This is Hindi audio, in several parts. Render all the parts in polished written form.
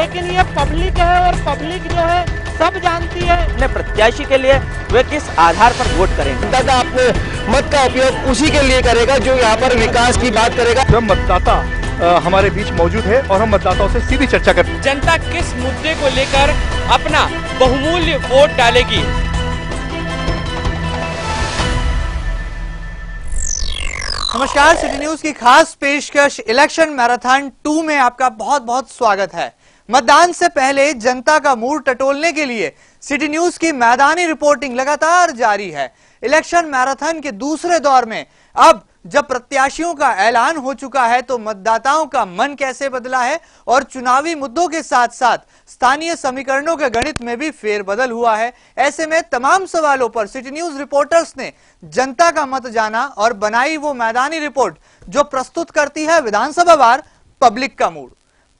लेकिन ये पब्लिक है और पब्लिक जो है सब जानती है अपने प्रत्याशी के लिए वे किस आधार पर वोट करेंगे। मतदाता अपने मत का उपयोग उसी के लिए करेगा जो यहाँ पर विकास की बात करेगा। जो मतदाता हमारे बीच मौजूद है और हम मतदाताओं से सीधी चर्चा करते हैं। जनता किस मुद्दे को लेकर अपना बहुमूल्य वोट डालेगी। नमस्कार, सिटी न्यूज की खास पेशकश इलेक्शन मैराथन 2 में आपका बहुत बहुत स्वागत है। मतदान से पहले जनता का मूड टटोलने के लिए सिटी न्यूज की मैदानी रिपोर्टिंग लगातार जारी है। इलेक्शन मैराथन के दूसरे दौर में अब जब प्रत्याशियों का ऐलान हो चुका है तो मतदाताओं का मन कैसे बदला है और चुनावी मुद्दों के साथ साथ स्थानीय समीकरणों के गणित में भी फेरबदल हुआ है। ऐसे में तमाम सवालों पर सिटी न्यूज रिपोर्टर्स ने जनता का मत जाना और बनाई वो मैदानी रिपोर्ट जो प्रस्तुत करती है विधानसभा वार पब्लिक का मूड।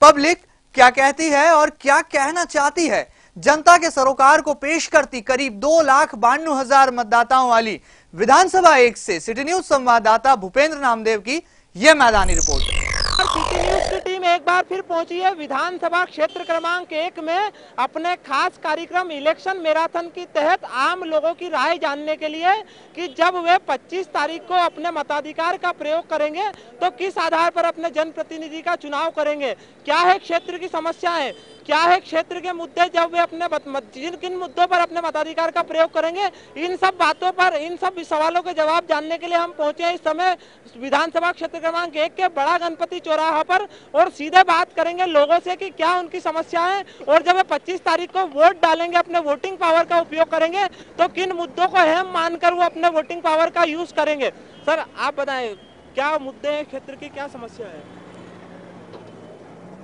पब्लिक क्या कहती है और क्या कहना चाहती है, जनता के सरोकार को पेश करती करीब 2,92,000 मतदाताओं वाली विधानसभा 1 से सिटी न्यूज संवाददाता भूपेंद्र नामदेव की यह मैदानी रिपोर्ट। सिटी न्यूज की टीम एक बार फिर पहुंची है विधानसभा क्षेत्र क्रमांक 1 में अपने खास कार्यक्रम इलेक्शन मैराथन के तहत आम लोगों की राय जानने के लिए कि जब वे 25 तारीख को अपने मताधिकार का प्रयोग करेंगे तो किस आधार पर अपने जनप्रतिनिधि का चुनाव करेंगे, क्या है क्षेत्र की समस्याएं, क्या है क्षेत्र के मुद्दे, जब वे अपने जिन किन मुद्दों पर अपने मताधिकार का प्रयोग करेंगे, इन सब बातों पर, इन सब सवालों के जवाब जानने के लिए हम पहुंचे हैं इस समय विधानसभा क्षेत्र क्रमांक 1 के बड़ा गणपति चौराहा पर और सीधे बात करेंगे लोगों से कि क्या उनकी समस्या है और जब वे 25 तारीख को वोट डालेंगे, अपने वोटिंग पावर का उपयोग करेंगे तो किन मुद्दों को अहम मानकर वो अपने वोटिंग पावर का यूज करेंगे। सर आप बताएं, क्या मुद्दे हैं क्षेत्र की, क्या समस्या है?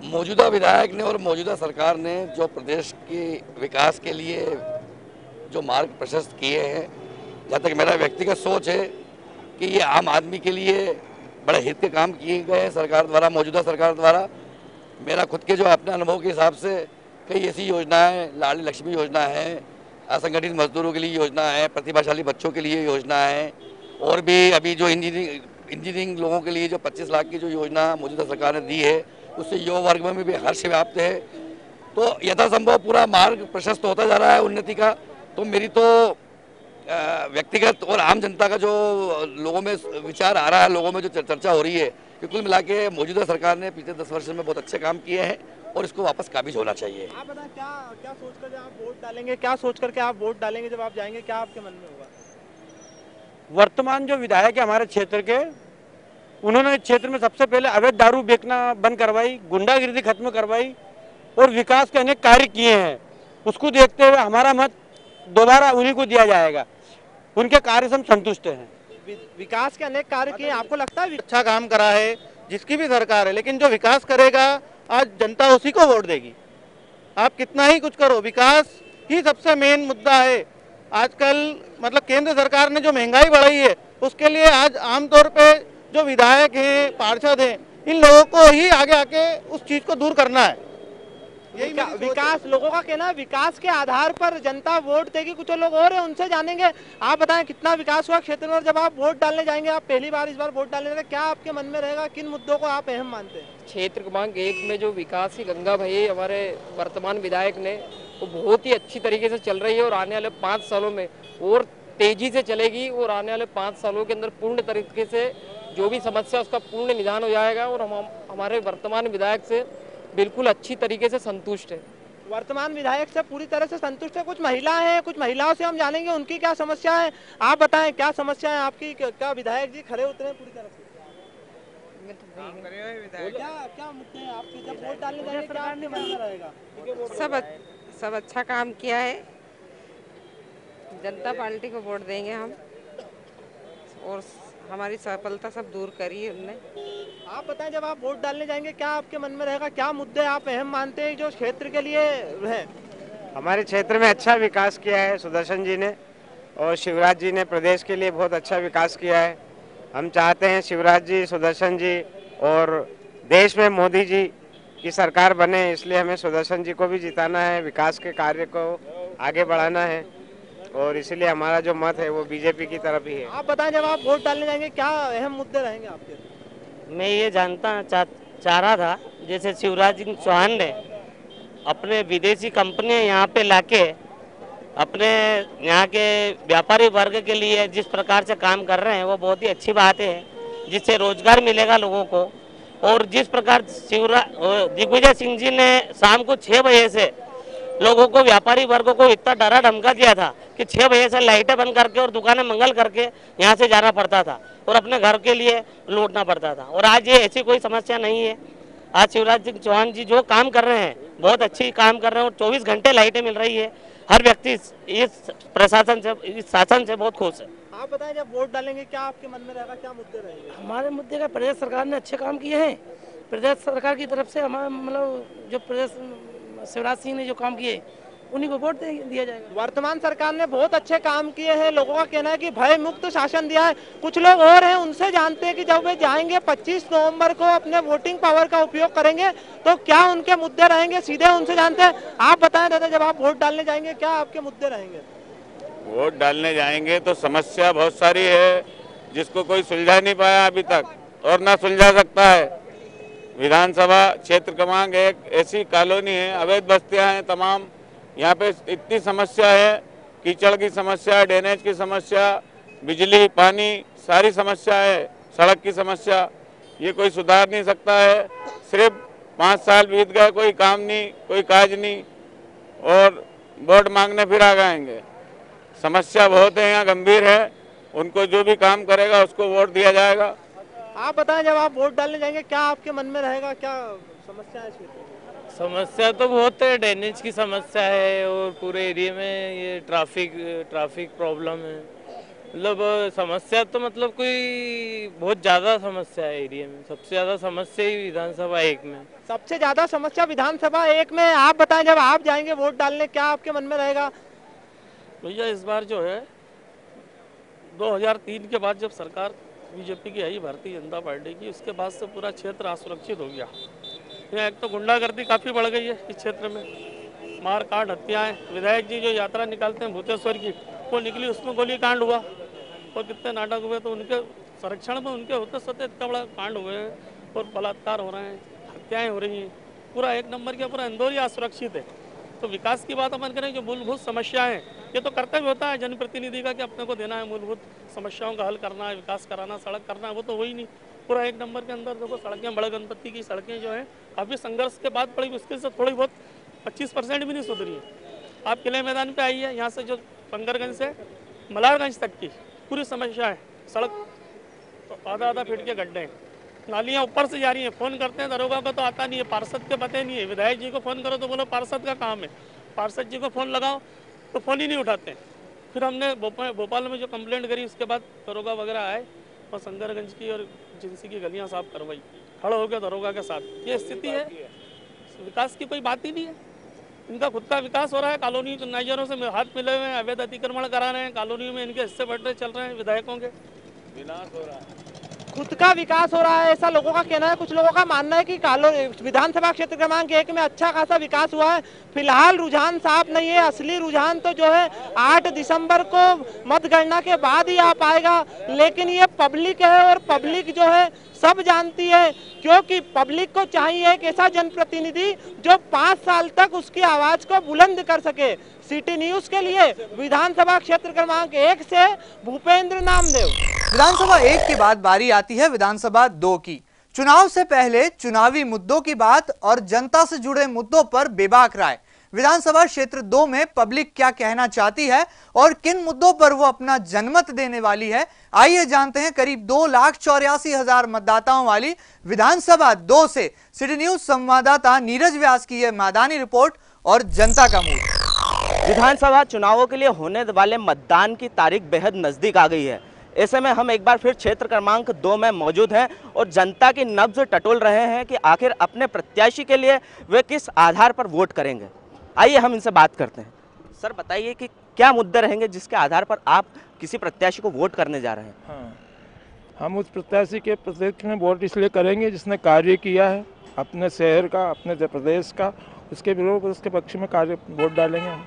मौजूदा विधायक ने और मौजूदा सरकार ने जो प्रदेश के विकास के लिए जो मार्ग प्रशस्त किए हैं, जहाँ तक मेरा व्यक्तिगत सोच है कि ये आम आदमी के लिए बड़े हित के काम किए गए हैं सरकार द्वारा, मौजूदा सरकार द्वारा। मेरा खुद के जो अपने अनुभव के हिसाब से कई ऐसी योजनाएं, लाडली लक्ष्मी योजना है, असंगठित मजदूरों के लिए योजना है, प्रतिभाशाली बच्चों के लिए योजना है और भी अभी जो इंजीनियरिंग लोगों के लिए जो 25 लाख की जो योजना मौजूदा सरकार ने दी है उससे युवा वर्ग में भी हर्ष व्याप्त है। तो यथासंभव पूरा मार्ग प्रशस्त होता जा रहा है उन्नति का। तो मेरी तो व्यक्तिगत और आम जनता का जो लोगों में विचार आ रहा है, लोगों में जो चर्चा हो रही है कि कुल मिला के मौजूदा सरकार ने पिछले 10 वर्ष में बहुत अच्छे काम किए हैं और इसको वापस काबिज होना चाहिए। आप बताएं, क्या सोच कर आप वोट डालेंगे, क्या सोच करके आप वोट डालेंगे जब आप जाएंगे, क्या आपके मन में होगा? वर्तमान जो विधायक है हमारे क्षेत्र के, उन्होंने क्षेत्र में सबसे पहले अवैध दारू बेचना बंद करवाई, गुंडागिरी खत्म करवाई और विकास के अनेक कार्य किए हैं। उसको देखते हुए हमारा मत दोबारा उन्हीं को दिया जाएगा। उनके कार्य से हम संतुष्ट हैं। विकास के अनेक कार्य किए, आपको लगता है अच्छा काम करा है जिसकी भी सरकार है, लेकिन जो विकास करेगा आज जनता उसी को वोट देगी। आप कितना ही कुछ करो, विकास ही सबसे मेन मुद्दा है। आजकल मतलब केंद्र सरकार ने जो महंगाई बढ़ाई है उसके लिए आज आमतौर पे जो विधायक हैं, पार्षद हैं, इन लोगों को ही आगे आके उस चीज को दूर करना है। यही विकास, लोगों का कहना है विकास के आधार पर जनता वोट देगी। कुछ लोग और हैं, उनसे जानेंगे। आप बताएं कितना विकास हुआ क्षेत्र में और जब आप वोट डालने जाएंगे, आप पहली बार इस बार वोट डालने जाएंगे, क्या आपके मन में रहेगा, किन मुद्दों को आप अहम मानते हैं? क्षेत्र क्रमांक 1 में जो विकास की गंगा भाई हमारे वर्तमान विधायक ने, वो बहुत ही अच्छी तरीके से चल रही है और आने वाले 5 सालों में और तेजी से चलेगी और आने वाले 5 सालों के अंदर पूर्ण तरीके से जो भी समस्या उसका पूर्ण निदान हो जाएगा और हम हमारे वर्तमान विधायक से बिल्कुल अच्छी तरीके से संतुष्ट है। वर्तमान विधायक से पूरी तरह से संतुष्ट है। कुछ महिला हैं, कुछ महिलाओं से हम जानेंगे उनकी क्या समस्या है। आप बताएं, क्या समस्या है आपकी, क्या विधायक जी खड़े उतरे पूरी तरह से? क्या मुद्दे हैं आपके, जब वोट डालने जाएंगे क्या आपके मन में रहेगा? सब अच्छा काम किया है, जनता पार्टी को वोट देंगे हम और हमारी सफलता सब दूर करी है उनने। आप बताएं, जब आप वोट डालने जाएंगे क्या आपके मन में रहेगा, क्या मुद्दे आप अहम मानते हैं जो क्षेत्र के लिए है? हमारे क्षेत्र में अच्छा विकास किया है सुदर्शन जी ने और शिवराज जी ने प्रदेश के लिए बहुत अच्छा विकास किया है। हम चाहते हैं शिवराज जी, सुदर्शन जी और देश में मोदी जी की सरकार बने, इसलिए हमें सुदर्शन जी को भी जिताना है, विकास के कार्य को आगे बढ़ाना है और इसीलिए हमारा जो मत है वो बीजेपी की तरफ ही है। आप बताएं, जब आप वोट डालने जाएंगे क्या अहम मुद्दे रहेंगे आपके? मैं ये जानता चाह रहा था, जैसे शिवराज सिंह चौहान ने अपने विदेशी कंपनियां यहाँ पे लाके अपने यहाँ के व्यापारी वर्ग के लिए जिस प्रकार से काम कर रहे हैं वो बहुत ही अच्छी बात है, जिससे रोजगार मिलेगा लोगों को। और जिस प्रकार दिग्विजय सिंह जी ने शाम को 6 बजे से लोगों को, व्यापारी वर्ग को इतना डरा धमका दिया था कि 6 बजे से लाइटें बंद करके और दुकानें मंगल करके यहाँ से जाना पड़ता था और अपने घर के लिए लौटना पड़ता था। और आज ये ऐसी कोई समस्या नहीं है। आज शिवराज सिंह चौहान जी जो काम कर रहे हैं बहुत अच्छी काम कर रहे हैं और 24 घंटे लाइटें मिल रही है। हर व्यक्ति इस प्रशासन से, इस शासन से बहुत खुश है। आप बताएं, जब वोट डालेंगे क्या आपके मन में रहेगा, क्या मुद्दे रहेंगे? हमारे मुद्दे का प्रदेश सरकार ने अच्छे काम किए हैं। प्रदेश सरकार की तरफ से हमारा मतलब जो प्रदेश शिवराज सिंह ने जो काम किए उन्हीं को वोट दिया जाएगा। वर्तमान सरकार ने बहुत अच्छे काम किए हैं। लोगों का कहना है कि भय मुक्त शासन दिया है। कुछ लोग और हैं, उनसे जानते हैं कि जब वे जाएंगे 25 नवंबर को अपने वोटिंग पावर का उपयोग करेंगे तो क्या उनके मुद्दे रहेंगे, सीधे उनसे जानते हैं। आप बताएं दादा, जब आप वोट डालने जाएंगे क्या आपके मुद्दे रहेंगे? वोट डालने जाएंगे तो समस्या बहुत सारी है जिसको कोई सुलझा नहीं पाया अभी तक और ना सुलझा सकता है। विधानसभा क्षेत्र क्रमांक 1 ऐसी कॉलोनी है, अवैध बस्तियां हैं तमाम। यहाँ पे इतनी समस्या है, कीचड़ की समस्या, ड्रेनेज की समस्या, बिजली पानी सारी समस्या है, सड़क की समस्या, ये कोई सुधार नहीं सकता है। सिर्फ 5 साल बीत गए, कोई काम नहीं, कोई काज नहीं और वोट मांगने फिर आ जाएंगे। समस्या बहुत है, यहाँ गंभीर है। उनको जो भी काम करेगा उसको वोट दिया जाएगा। आप बताएं, जब आप वोट डालने जाएंगे क्या आपके मन में रहेगा, क्या समस्या है? समस्या तो बहुत है, ड्रेनेज की समस्या है और पूरे एरिया में ये ट्रैफिक प्रॉब्लम है। मतलब समस्या तो मतलब कोई बहुत ज़्यादा समस्या है एरिया में। सबसे ज़्यादा समस्या ही विधानसभा 1 में। सबसे ज़्यादा समस्या विधानसभा 1 में। आप बताएं, जब आप जाएंगे वोट डालने क्या आपके मन में रहेगा? भैया इस बार जो है 2003 के बाद जब सरकार बीजेपी की आई, भारतीय जनता पार्टी की, उसके बाद से पूरा क्षेत्र असुरक्षित हो गया। यहाँ एक तो गुंडागर्दी काफ़ी बढ़ गई है इस क्षेत्र में, मार काट हत्याएं। विधायक जी जो यात्रा निकालते हैं भूतेश्वर की, वो निकली, उसमें गोली कांड हुआ और कितने नाटक हुए। तो उनके संरक्षण में उनके होते सत्य इतना बड़ा कांड हुए हैं और बलात्कार हो रहे हैं, हत्याएँ हो रही हैं। पूरा 1 नंबर का पूरा इंदौर ही असुरक्षित है। तो विकास की बात अपन करें, जो मूलभूत समस्याएं, ये तो कर्तव्य होता है जनप्रतिनिधि का कि अपने को देना है, मूलभूत समस्याओं का हल करना है, विकास कराना, सड़क करना है, वो तो हो ही नहीं। पूरा 1 नंबर के अंदर देखो सड़कें, बड़े गणपति की सड़कें जो हैं काफ़ी संघर्ष के बाद बड़ी मुश्किल से थोड़ी बहुत 25% भी नहीं सुधरी है। आप किले मैदान पे आइए, यहाँ से जो पंगरगंज से मलारगंज तक की पूरी समस्या है। सड़क तो आधा फीट के गड्ढे हैं, नालियाँ ऊपर से जा रही हैं। फ़ोन करते हैं दरोगा को तो आता नहीं है, पार्षद के पते नहीं है। विधायक जी को फ़ोन करो तो बोलो पार्षद का काम है, पार्षद जी को फ़ोन लगाओ तो फ़ोन ही नहीं उठाते। फिर हमने भोपाल में जो कंप्लेंट करी, उसके बाद दरोगा वगैरह आए और संगरगंज की और जिनसी की गलियां साफ करवाई, खड़े हो गया दरोगा के साथ। ये स्थिति है, विकास की कोई बात ही नहीं है। इनका खुद का विकास हो रहा है, कॉलोनी नाइजरों से हाथ मिले हुए हैं, अवैध अतिक्रमण करा रहे हैं, कॉलोनी में इनके हिस्से बढ़ रहे चल रहे हैं, विधायकों के विनाश हो रहा है, खुद का विकास हो रहा है, ऐसा लोगों का कहना है। कुछ लोगों का मानना है कि विधानसभा क्षेत्र क्रमांक 1 में अच्छा खासा विकास हुआ है। फिलहाल रुझान साफ नहीं है। असली रुझान तो जो है 8 दिसंबर को मतगणना के बाद ही आ पाएगा। लेकिन ये पब्लिक है और पब्लिक जो है सब जानती है, क्योंकि पब्लिक को चाहिए एक ऐसा जनप्रतिनिधि जो 5 साल तक उसकी आवाज को बुलंद कर सके। सिटी न्यूज के लिए विधानसभा क्षेत्र क्रमांक 1 से भूपेंद्र नामदेव। विधानसभा 1 के बाद बारी आती है विधानसभा 2 की। चुनाव से पहले चुनावी मुद्दों की बात और जनता से जुड़े मुद्दों पर बेबाक राय। विधानसभा क्षेत्र 2 में पब्लिक क्या कहना चाहती है और किन मुद्दों पर वो अपना जनमत देने वाली है, आइए जानते हैं। करीब 2,84,000 मतदाताओं वाली विधानसभा 2 से सिटी न्यूज संवाददाता नीरज व्यास की यह मैदानी रिपोर्ट और जनता का मूड। विधानसभा चुनावों के लिए होने वाले मतदान की तारीख बेहद नजदीक आ गई है। ऐसे में हम एक बार फिर क्षेत्र क्रमांक 2 में मौजूद हैं और जनता की नब्ज टटोल रहे हैं कि आखिर अपने प्रत्याशी के लिए वे किस आधार पर वोट करेंगे। आइए हम इनसे बात करते हैं। सर बताइए कि क्या मुद्दे रहेंगे जिसके आधार पर आप किसी प्रत्याशी को वोट करने जा रहे हैं? हाँ, हम उस प्रत्याशी के प्रत्यक्ष में वोट इसलिए करेंगे जिसने कार्य किया है अपने शहर का, अपने प्रदेश का, उसके विरोध उसके पक्ष में कार्य वोट डालेंगे हम।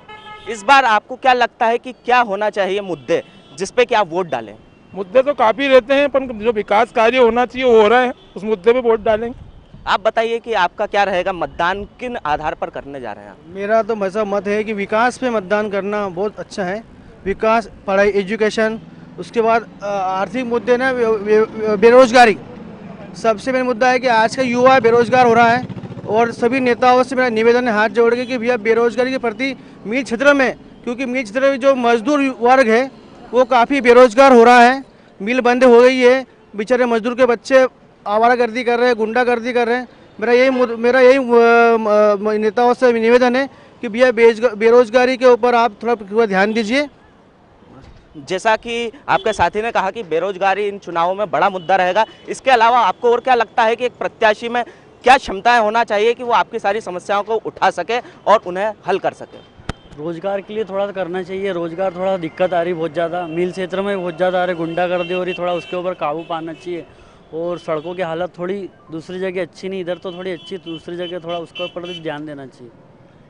इस बार आपको क्या लगता है कि क्या होना चाहिए मुद्दे जिस पे कि आप वोट डालें? मुद्दे तो काफ़ी रहते हैं, पर जो विकास कार्य होना चाहिए वो हो रहा है, उस मुद्दे पे वोट डालेंगे। आप बताइए कि आपका क्या रहेगा, मतदान किन आधार पर करने जा रहे हैं आप? मेरा तो ऐसा मत है कि विकास पे मतदान करना बहुत अच्छा है। विकास, पढ़ाई, एजुकेशन, उसके बाद आर्थिक मुद्दे ना, बेरोजगारी सबसे मेन मुद्दा है कि आज का युवा बेरोजगार हो रहा है। और सभी नेताओं से मेरा निवेदन है हाथ जोड़ के कि भैया बेरोजगारी के प्रति मीर क्षेत्र में, क्योंकि मीर क्षेत्र में जो मजदूर वर्ग है वो काफ़ी बेरोजगार हो रहा है। मिल बंद हो गई है, बेचारे मजदूर के बच्चे आवारागर्दी कर रहे हैं, गुंडागर्दी कर रहे हैं। मेरा यही नेताओं से निवेदन है कि भैया बेरोजगारी के ऊपर आप थोड़ा ध्यान दीजिए। जैसा कि आपके साथी ने कहा कि बेरोजगारी इन चुनावों में बड़ा मुद्दा रहेगा, इसके अलावा आपको और क्या लगता है कि एक प्रत्याशी में क्या क्षमताएं होना चाहिए कि वो आपकी सारी समस्याओं को उठा सके और उन्हें हल कर सके? रोजगार के लिए थोड़ा करना चाहिए। रोजगार थोड़ा दिक्कत आ रही बहुत ज़्यादा, मिल क्षेत्र में बहुत ज़्यादा आ रही, गुंडागर्दी हो रही, थोड़ा उसके ऊपर काबू पाना चाहिए। और सड़कों की हालत थोड़ी दूसरी जगह अच्छी नहीं, इधर तो थोड़ी अच्छी, दूसरी जगह थोड़ा उसके ऊपर भी ध्यान देना चाहिए।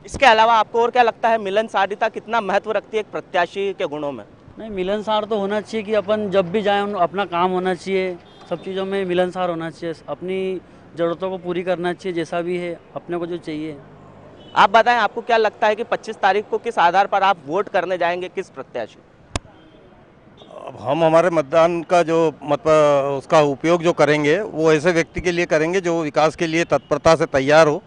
इसके अलावा आपको और क्या लगता है, मिलनसारता कितना महत्व रखती है एक प्रत्याशी के गुणों में? नहीं, मिलनसार तो होना चाहिए कि अपन जब भी जाएं अपना काम होना चाहिए, सब चीज़ों में मिलनसार होना चाहिए, अपनी ज़रूरतों को पूरी करना चाहिए, जैसा भी है अपने को जो चाहिए। आप बताएं, आपको क्या लगता है कि 25 तारीख को किस आधार पर आप वोट करने जाएंगे, किस प्रत्याशी? अब हम हमारे मतदान का जो उसका उपयोग जो करेंगे वो ऐसे व्यक्ति के लिए करेंगे जो विकास के लिए तत्परता से तैयार हो,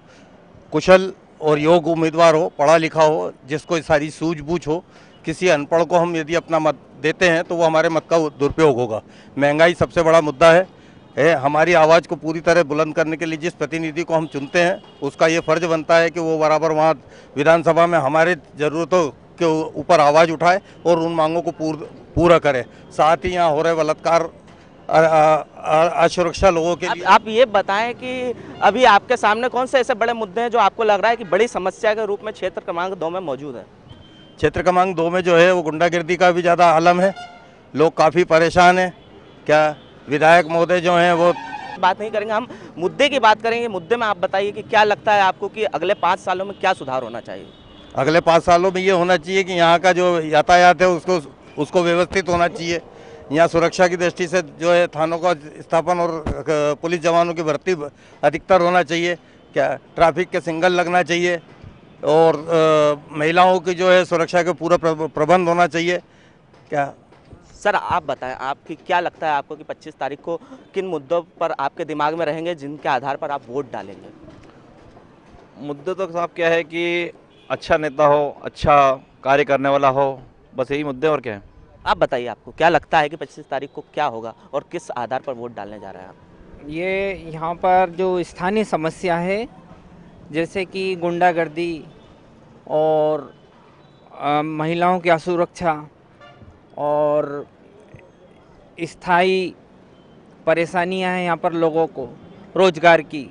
कुशल और योग्य उम्मीदवार हो, पढ़ा लिखा हो, जिसको सारी सूझबूझ हो। किसी अनपढ़ को हम यदि अपना मत देते हैं तो वो हमारे मत का दुरुपयोग होगा। महंगाई सबसे बड़ा मुद्दा है। हमारी आवाज़ को पूरी तरह बुलंद करने के लिए जिस प्रतिनिधि को हम चुनते हैं उसका ये फ़र्ज बनता है कि वो बराबर वहाँ विधानसभा में हमारे ज़रूरतों के ऊपर आवाज़ उठाए और उन मांगों को पूरा करे। साथ ही यहाँ हो रहे बलात्कार, असुरक्षा लोगों के लिए। आप ये बताएं कि अभी आपके सामने कौन से ऐसे बड़े मुद्दे हैं जो आपको लग रहा है कि बड़ी समस्या के रूप में क्षेत्र क्रमांक 2 में मौजूद है? क्षेत्र क्रमांक 2 में जो है वो गुंडागर्दी का भी ज़्यादा आलम है, लोग काफ़ी परेशान हैं। क्या विधायक महोदय जो हैं वो बात नहीं करेंगे, हम मुद्दे की बात करेंगे। मुद्दे में आप बताइए कि क्या लगता है आपको कि अगले 5 सालों में क्या सुधार होना चाहिए? अगले 5 सालों में ये होना चाहिए कि यहाँ का जो यातायात है उसको व्यवस्थित होना चाहिए। यहाँ सुरक्षा की दृष्टि से जो है थानों का स्थापन और पुलिस जवानों की भर्ती अधिकतर होना चाहिए। क्या ट्रैफिक के सिग्नल लगना चाहिए और महिलाओं की जो है सुरक्षा के पूरा प्रबंध होना चाहिए। क्या सर आप बताएं, आपकी क्या लगता है आपको कि 25 तारीख को किन मुद्दों पर आपके दिमाग में रहेंगे जिनके आधार पर आप वोट डालेंगे? मुद्दे तो साहब क्या है कि अच्छा नेता हो, अच्छा कार्य करने वाला हो, बस यही मुद्दे और क्या है। आप बताइए, आपको क्या लगता है कि 25 तारीख को क्या होगा और किस आधार पर वोट डालने जा रहे हैं आप? ये यहाँ पर जो स्थानीय समस्या है जैसे कि गुंडागर्दी और महिलाओं की असुरक्षा और स्थायी परेशानियां हैं यहाँ पर लोगों को रोजगार की,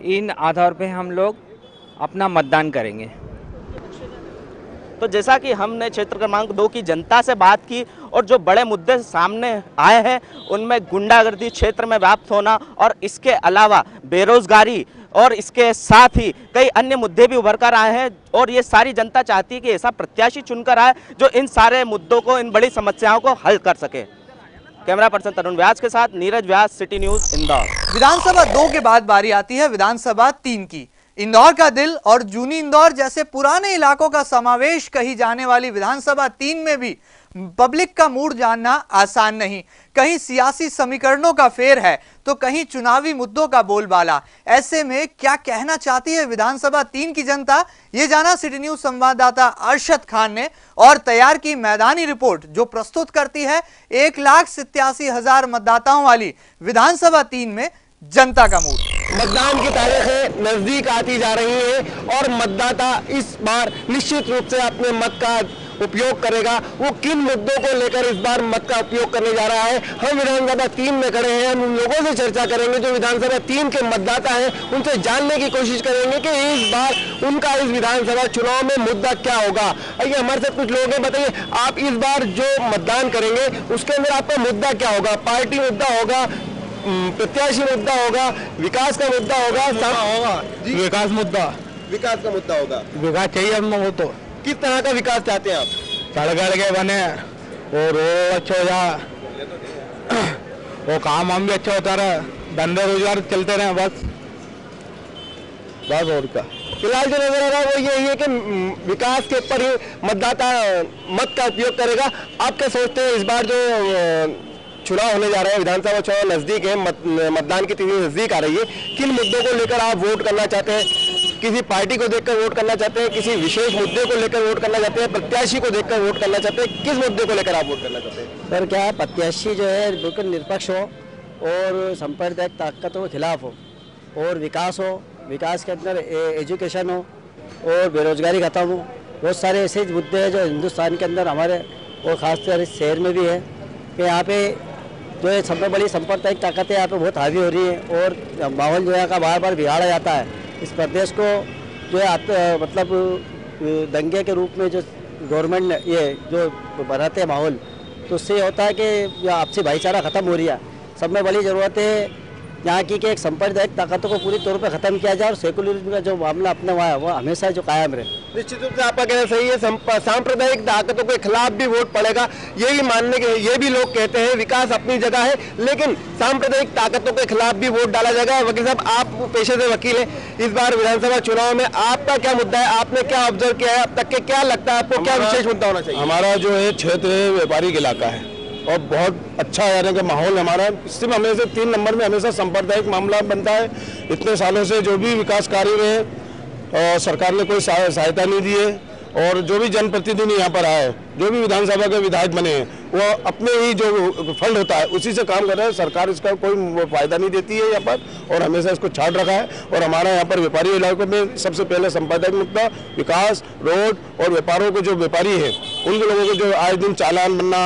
इन आधार पे हम लोग अपना मतदान करेंगे। तो जैसा कि हमने क्षेत्र क्रमांक 2 की जनता से बात की और जो बड़े मुद्दे सामने आए हैं उनमें गुंडागर्दी क्षेत्र में व्याप्त होना और इसके अलावा बेरोजगारी और इसके साथ ही कई अन्य मुद्दे भी उभर कर आए हैं और ये सारी जनता चाहती है कि ऐसा प्रत्याशी चुनकर आए जो इन सारे मुद्दों को, इन बड़ी समस्याओं को हल कर सके। कैमरा पर्सन तरुण व्यास के साथ नीरज व्यास, सिटी न्यूज, इंदौर। विधानसभा 2 के बाद बारी आती है विधानसभा 3 की। इंदौर का दिल और जूनी इंदौर जैसे पुराने इलाकों का समावेश कही जाने वाली विधानसभा 3 में भी पब्लिक का मूड जानना आसान नहीं। कहीं सियासी समीकरणों का फेर है तो कहीं चुनावी मुद्दों का बोलबाला। ऐसे में क्या कहना चाहती है विधानसभा 3 की जनता, ये जाना सिटी न्यूज संवाददाता अरशद खान ने और तैयार की मैदानी रिपोर्ट जो प्रस्तुत करती है 1,87,000 मतदाताओं वाली विधानसभा 3 में जनता का मूड। मतदान की तारीखें नजदीक आती जा रही है और मतदाता इस बार निश्चित रूप से अपने मत का उपयोग करेगा। वो किन मुद्दों को लेकर इस बार मत का उपयोग करने जा रहा है, हम विधानसभा 3 में खड़े हैं। हम उन लोगों से चर्चा करेंगे जो विधानसभा 3 के मतदाता हैं, उनसे जानने की कोशिश करेंगे कि इस बार उनका इस विधानसभा चुनाव में मुद्दा क्या होगा। आइए हमारे साथ कुछ लोग हैं, बताइए आप इस बार जो मतदान करेंगे उसके अंदर आपका मुद्दा क्या होगा? पार्टी मुद्दा होगा, प्रत्याशी मुद्दा होगा, विकास का मुद्दा होगा? विकास मुद्दा, विकास का मुद्दा होगा। विकास चाहिए हम वो तो। किस तरह का विकास चाहते हैं आप? सड़क के बने और रोड अच्छा हो जाए, वो काम हम भी अच्छा होता रहे, धंधे रोजगार चलते रहे बस। बस और क्या। फिलहाल जो नजर आ रहा है वो यही है कि विकास के ऊपर ही मतदाता मत का उपयोग करेगा। आप क्या सोचते हैं इस बार जो चुनाव होने जा रहे हैं, विधानसभा चुनाव नजदीक है, मतदान की तिथि नजदीक आ रही है, किन मुद्दों को लेकर आप वोट करना चाहते हैं? किसी पार्टी को देखकर वोट करना चाहते हैं, किसी विशेष मुद्दे को लेकर वोट करना चाहते हैं, प्रत्याशी को देखकर वोट करना चाहते हैं, किस मुद्दे को लेकर आप वोट करना चाहते हैं? सर क्या है, प्रत्याशी जो है बिल्कुल निष्पक्ष हो और सांप्रदायिक ताकतों के खिलाफ हो और विकास हो, विकास के अंदर एजुकेशन हो और बेरोजगारी खत्म हो। बहुत सारे ऐसे मुद्दे हैं जो हिंदुस्तान के अंदर हमारे और ख़ासकर इस शहर में भी है कि यहाँ पे जो है सबसे बड़ी सांप्रदायिक ताकतें यहाँ पे बहुत हावी हो रही हैं और माहौल जो है का बार बार बिगाड़ा जाता है। इस प्रदेश को जो है मतलब दंगे के रूप में जो गवर्नमेंट ने ये जो बनाते हैं माहौल, तो उससे होता है कि आपसी भाईचारा ख़त्म हो रही है। सब में बड़ी ज़रूरत है यहाँ की कि एक सांप्रदायिक ताकतों को पूरी तौर पर ख़त्म किया जाए और सेकुलरिज्म का जो मामला अपने वहाँ है वो हमेशा जो कायम रहे। निश्चित रूप से आपका कहना सही है, सांप्रदायिक ताकतों के खिलाफ भी वोट पड़ेगा, यही मानने के ये भी लोग कहते हैं। विकास अपनी जगह है लेकिन सांप्रदायिक ताकतों के खिलाफ भी वोट डाला जाएगा। वकील साहब, आप पेशे से वकील हैं, इस बार विधानसभा चुनाव में आपका क्या मुद्दा है? आपने क्या ऑब्जर्व किया है अब तक के, क्या लगता है आपको, क्या विशेष मुद्दा होना चाहिए? हमारा जो है क्षेत्र व्यापारिक इलाका है और बहुत अच्छा यानी कि माहौल हमारा, सिर्फ हमेशा 3 नंबर में हमेशा सांप्रदायिक मामला बनता है। इतने सालों से जो भी विकास कार्य रहे सरकार ने कोई सहायता नहीं दी है और जो भी जनप्रतिनिधि यहाँ पर आए, जो भी विधानसभा के विधायक बने हैं, वो अपने ही जो फंड होता है उसी से काम कर रहे हैं। सरकार इसका कोई फायदा नहीं देती है यहाँ पर और हमेशा इसको छाट रखा है। और हमारा यहाँ पर व्यापारी इलाकों में सबसे पहले सांप्रदायिक मुद्दा विकास, रोड और व्यापारों के जो व्यापारी है उन लोगों को जो आए दिन चालान बनना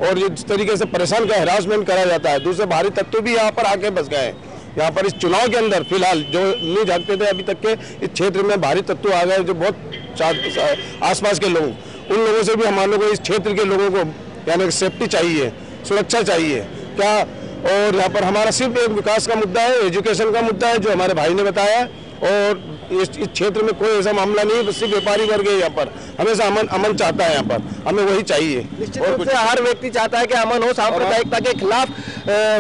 और जिस तरीके से परेशान का हरासमेंट करा जाता है, दूसरे बाहरी तत्व भी यहाँ पर आके बस गए हैं। यहाँ पर इस चुनाव के अंदर फिलहाल जो नहीं जागते थे अभी तक के इस क्षेत्र में बाहरी तत्व आ गए, जो बहुत आसपास के लोग, उन लोगों से भी हमारे लोगों को इस क्षेत्र के लोगों को यानी सेफ्टी चाहिए, सुरक्षा चाहिए क्या। और यहाँ पर हमारा सिर्फ एक विकास का मुद्दा है, एजुकेशन का मुद्दा है जो हमारे भाई ने बताया। और इस क्षेत्र में कोई ऐसा मामला नहीं है, सिर्फ व्यापारी वर्ग है यहाँ पर हमेशा अमन चाहता है, यहाँ पर हमें वही चाहिए। निश्चित रूप से हर व्यक्ति चाहता है कि अमन हो, सांप्रदायिकता के खिलाफ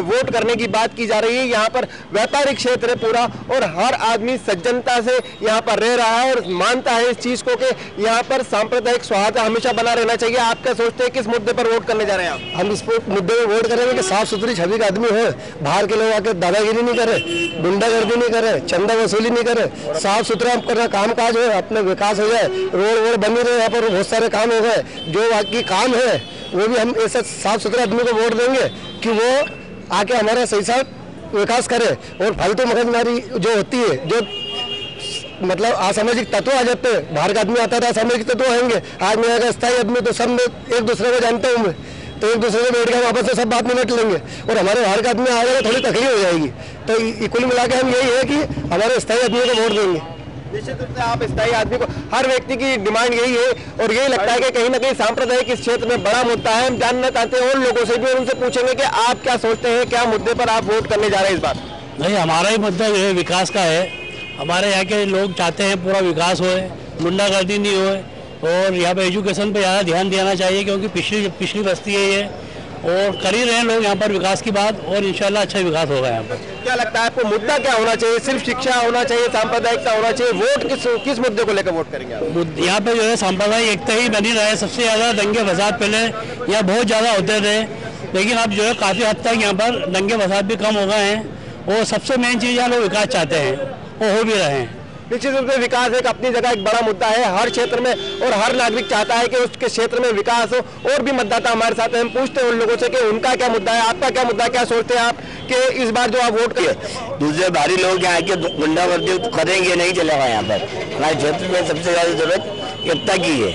वोट करने की बात की जा रही है। यहाँ पर व्यापारिक क्षेत्र है पूरा और हर आदमी सज्जनता से यहाँ पर रह रहा है और मानता है इस चीज को कि यहाँ पर सांप्रदायिक सौहार्द हमेशा बना रहना चाहिए। आप क्या सोचते हैं, किस मुद्दे पर वोट करने जा रहे हैं आप? हम इस मुद्दे पर वोट करेंगे कि साफ सुथरी छवि का आदमी हो, बाहर के लोग आके दादागिरी नहीं करे, गुंडागर्दी नहीं करे, चंदा वसूली नहीं करे, साफ सुथरा अपना काम काज हो, अपना विकास हो जाए, रोड वोड बनी रहे, यहाँ पर बहुत सारे काम हो गए, जो बाकी काम है वो भी हम ऐसा साफ सुथरे आदमी को वोट देंगे कि वो आके हमारा सही साथ विकास करे। और फालतू मगजमारी जो होती है, जो मतलब असामाजिक तत्व आ जाते हैं, बाहर का आदमी आता था असामाजिक तत्व आएंगे, आज मैं अगर स्थायी आदमी तो सब एक दूसरे को जानता हूँ मैं, तो एक दूसरे से बैठ के वापस से सब बात निपट लेंगे और हमारे बाहर का आदमी आएगा थोड़ी तकलीफ हो जाएगी। तो कुल मिला के हम यही है कि हमारे स्थायी आदमी को वोट देंगे। निश्चित रूप से आप स्थायी आदमी को, हर व्यक्ति की डिमांड यही है और यही लगता है कि कहीं ना कहीं सांप्रदायिक इस क्षेत्र में बड़ा मुद्दा है। हम जानना चाहते हैं उन लोगों से भी, उनसे पूछेंगे कि आप क्या सोचते हैं, क्या मुद्दे पर आप वोट करने जा रहे हैं इस बार? नहीं, हमारा ही मुद्दा जो है विकास का है। हमारे यहाँ के लोग चाहते हैं पूरा विकास होए, गुंडागर्दी नहीं होए और यहाँ पे एजुकेशन पे ज़्यादा ध्यान देना चाहिए क्योंकि पिछली बस्ती है ये और कर ही रहे हैं लोग यहाँ पर विकास की बात और इंशाल्लाह अच्छा विकास होगा यहाँ पर। क्या लगता है आपको, मुद्दा क्या होना चाहिए? सिर्फ शिक्षा होना चाहिए, सांप्रदायिकता होना चाहिए? वोट किस मुद्दे को लेकर वोट करेंगे आप? यहाँ पे जो है सांप्रदायिक एकता ही बनी रहे। सबसे ज़्यादा दंगे फसाद पहले यहाँ बहुत ज़्यादा होते थे, लेकिन अब जो है काफ़ी हद तक यहाँ पर दंगे फसाद भी कम हो गए हैं और सबसे मेन चीज़ यहाँ लोग विकास चाहते हैं, वो हो भी रहे हैं। निश्चित रूप से विकास एक अपनी जगह एक बड़ा मुद्दा है हर क्षेत्र में और हर नागरिक चाहता है कि उसके क्षेत्र में विकास हो। और भी मतदाता हमारे साथ हैं, हम पूछते हैं उन लोगों से कि उनका क्या मुद्दा है, आपका क्या मुद्दा है, क्या सोचते हैं आप कि इस बार जो आप वोट करें? दूसरे बाहरी लोग यहाँ के गुंडागर्दी करेंगे, नहीं चलेगा यहाँ पर। हमारे क्षेत्र में सबसे ज्यादा जरूरत एकता की है।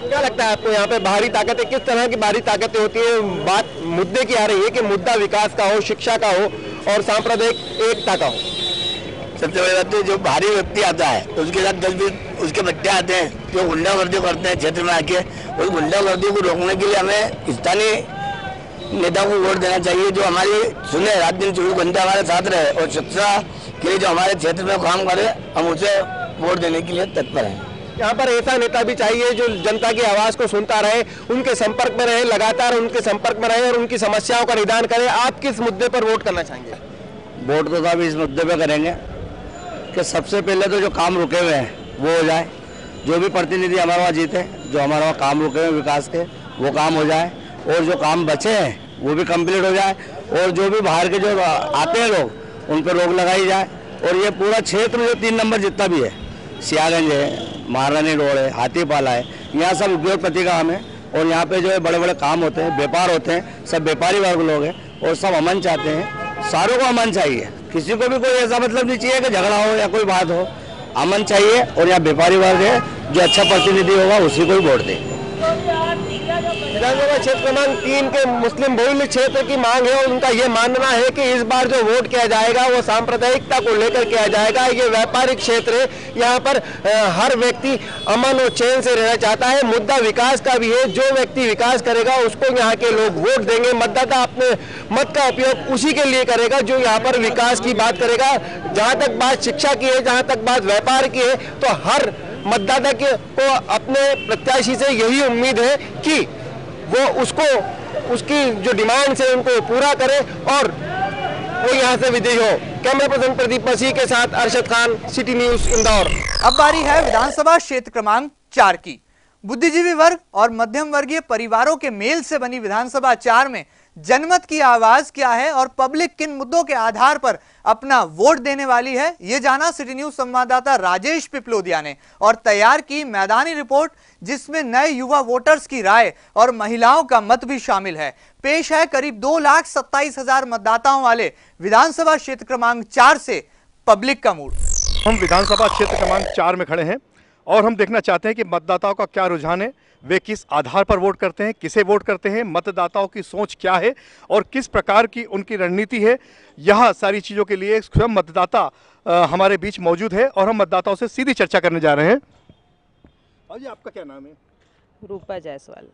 क्या लगता है आपको, यहाँ पे बाहरी ताकतें किस तरह की बाहरी ताकतें होती है? बात मुद्दे की आ रही है कि मुद्दा विकास का हो, शिक्षा का हो और सांप्रदायिक एकता का हो। सबसे बड़ी बात है जो बाहरी व्यक्ति आता है तो उसके साथ 10-20 उसके बच्चे आते हैं जो गुंडागर्दी करते हैं क्षेत्र में आके, उस गुंडागर्दी को रोकने के लिए हमें स्थानीय नेता को वोट देना चाहिए जो हमारी सुने, रात दिन 24 घंटे हमारे साथ रहे और शिक्षा के लिए जो हमारे क्षेत्र में काम करे, हम उसे वोट देने के लिए तत्पर हैं। यहाँ पर ऐसा नेता भी चाहिए जो जनता की आवाज को सुनता रहे, उनके संपर्क में रहे, लगातार उनके संपर्क में रहे और उनकी समस्याओं का निदान करे। आप किस मुद्दे पर वोट करना चाहेंगे? वोट तो साहब इस मुद्दे पे करेंगे कि सबसे पहले तो जो काम रुके हुए हैं वो हो जाए, जो भी प्रतिनिधि हमारे वहाँ जीते, जो हमारे वहाँ काम रुके हुए विकास के वो काम हो जाए, और जो काम बचे हैं वो भी कंप्लीट हो जाए, और जो भी बाहर के जो आते हैं लोग उन पर रोक लगाई जाए। और ये पूरा क्षेत्र जो 3 नंबर जितना भी है, सियागंज है, महारानी रोड है, हाथीपाला है, यहाँ सब उद्योगपति का काम है, और यहाँ पे जो है बड़े बड़े काम होते हैं, व्यापार होते हैं, सब व्यापारी वर्ग लोग हैं, और सब अमन चाहते हैं। सारों को अमन चाहिए, किसी को भी कोई ऐसा मतलब नहीं चाहिए कि झगड़ा हो या कोई बात हो, अमन चाहिए। और यहाँ व्यापारी वर्ग है, जो अच्छा प्रतिनिधि होगा उसी को ही वोट दे। विधानसभा क्षेत्र क्रमांक 3 के मुस्लिम बहुल क्षेत्र की मांग है, और उनका ये मानना है कि इस बार जो वोट किया जाएगा वो सांप्रदायिकता को लेकर किया जाएगा। ये व्यापारिक क्षेत्र है, यहाँ पर हर व्यक्ति अमन और चैन से रहना चाहता है। मुद्दा विकास का भी है, जो व्यक्ति विकास करेगा उसको यहाँ के लोग वोट देंगे। मतदाता अपने मत का उपयोग उसी के लिए करेगा जो यहाँ पर विकास की बात करेगा। जहाँ तक बात शिक्षा की है, जहाँ तक बात व्यापार की है, तो हर मतदाता को अपने प्रत्याशी से यही उम्मीद है कि वो उसकी जो डिमांड्स है उनको पूरा करे और वो यहाँ से विजयी हो। कैमरा पर्सन प्रदीप मसीह के साथ अरशद खान, सिटी न्यूज, इंदौर। अब बारी है विधानसभा क्षेत्र क्रमांक 4 की। बुद्धिजीवी वर्ग और मध्यम वर्गीय परिवारों के मेल से बनी विधानसभा 4 में जनमत की आवाज क्या है और पब्लिक किन मुद्दों के आधार पर अपना वोट देने वाली है, ये जाना सिटी न्यूज संवाददाता राजेश पिपलोदिया ने, और तैयार की मैदानी रिपोर्ट जिसमें नए युवा वोटर्स की राय और महिलाओं का मत भी शामिल है। पेश है करीब 2,27,000 मतदाताओं वाले विधानसभा क्षेत्र क्रमांक 4 से पब्लिक का मूड। हम विधानसभा क्षेत्र क्रमांक 4 में खड़े हैं और हम देखना चाहते हैं कि मतदाताओं का क्या रुझान है, वे किस आधार पर वोट करते हैं, किसे वोट करते हैं, मतदाताओं की सोच क्या है और किस प्रकार की उनकी रणनीति है। यह सारी चीज़ों के लिए स्वयं मतदाता हमारे बीच मौजूद है और हम मतदाताओं से सीधी चर्चा करने जा रहे हैं। जी, आपका क्या नाम है? रूपा जायसवाल।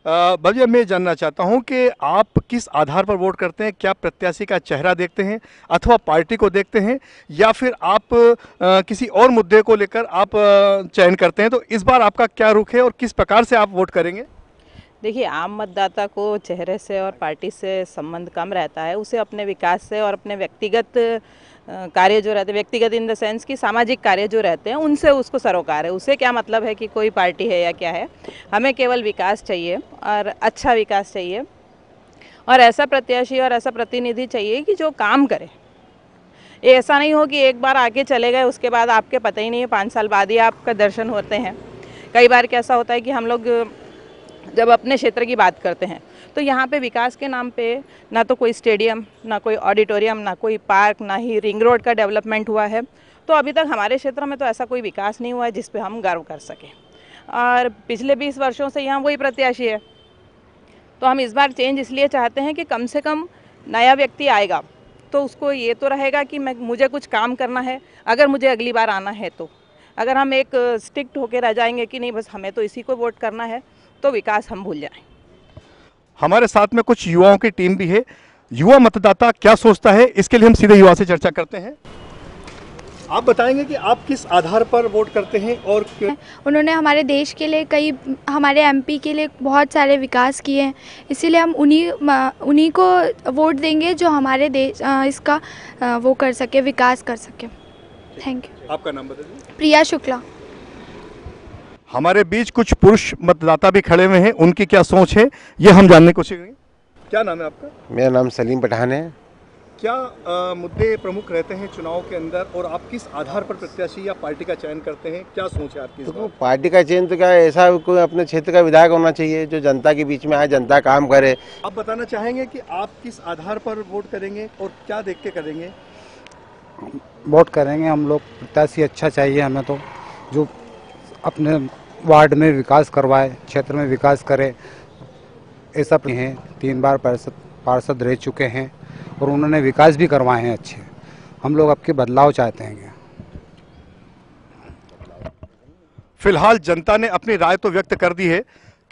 भैया, मैं जानना चाहता हूं कि आप किस आधार पर वोट करते हैं? क्या प्रत्याशी का चेहरा देखते हैं अथवा पार्टी को देखते हैं, या फिर आप किसी और मुद्दे को लेकर आप चयन करते हैं? तो इस बार आपका क्या रुख है और किस प्रकार से आप वोट करेंगे? देखिए, आम मतदाता को चेहरे से और पार्टी से संबंध कम रहता है। उसे अपने विकास से और अपने व्यक्तिगत कार्य जो रहते हैं, व्यक्तिगत इन द सेंस कि सामाजिक कार्य जो रहते हैं, उनसे उसको सरोकार है। उसे क्या मतलब है कि कोई पार्टी है या क्या है। हमें केवल विकास चाहिए और अच्छा विकास चाहिए, और ऐसा प्रत्याशी और ऐसा प्रतिनिधि चाहिए कि जो काम करे। ये ऐसा नहीं हो कि एक बार आके चले गए, उसके बाद आपके पता ही नहीं है, 5 साल बाद ही आपका दर्शन होते हैं। कई बार कैसा होता है कि हम लोग जब अपने क्षेत्र की बात करते हैं तो यहाँ पे विकास के नाम पे ना तो कोई स्टेडियम, ना कोई ऑडिटोरियम, ना कोई पार्क, ना ही रिंग रोड का डेवलपमेंट हुआ है। तो अभी तक हमारे क्षेत्र में तो ऐसा कोई विकास नहीं हुआ है जिस पे हम गर्व कर सकें। और पिछले 20 वर्षों से यहाँ वही प्रत्याशी है। तो हम इस बार चेंज इसलिए चाहते हैं कि कम से कम नया व्यक्ति आएगा तो उसको ये तो रहेगा कि मुझे कुछ काम करना है अगर मुझे अगली बार आना है। तो अगर हम एक स्टिक्ट होकर रह जाएंगे कि नहीं बस हमें तो इसी को वोट करना है, तो विकास हम भूल जाएं। हमारे साथ में कुछ युवाओं की टीम भी है। युवा मतदाता क्या सोचता है, इसके लिए हम सीधे युवा से चर्चा करते हैं। आप बताएंगे कि आप किस आधार पर वोट करते हैं और क्यों? उन्होंने हमारे देश के लिए हमारे एमपी के लिए बहुत सारे विकास किए हैं, इसीलिए हम उन्हीं को वोट देंगे जो हमारे देश इसका वो कर सके, विकास कर सके। Thank you. आपका नाम बता दीजिए। प्रिया शुक्ला। हमारे बीच कुछ पुरुष मतदाता भी खड़े हुए हैं, उनकी क्या सोच है ये हम जानने की कोशिश करेंगे। क्या नाम है आपका? मेरा नाम सलीम पठान है। क्या मुद्दे प्रमुख रहते हैं चुनाव के अंदर और आप किस आधार पर प्रत्याशी या पार्टी का चयन करते हैं? क्या सोच है आपकी? तो पार्टी का चयन तो क्या है, ऐसा कोई अपने क्षेत्र का विधायक होना चाहिए जो जनता के बीच में आए, जनता काम करे। आप बताना चाहेंगे कि आप किस आधार पर वोट करेंगे और क्या देख के करेंगे? वोट करेंगे हम लोग, प्रत्याशी अच्छा चाहिए हमें, तो जो अपने वार्ड में विकास करवाए, क्षेत्र में विकास करे। ऐसा हैं 3 बार पार्षद रह चुके हैं और उन्होंने विकास भी करवाए हैं अच्छे। हम लोग अब के बदलाव चाहते हैं। फिलहाल जनता ने अपनी राय तो व्यक्त कर दी है,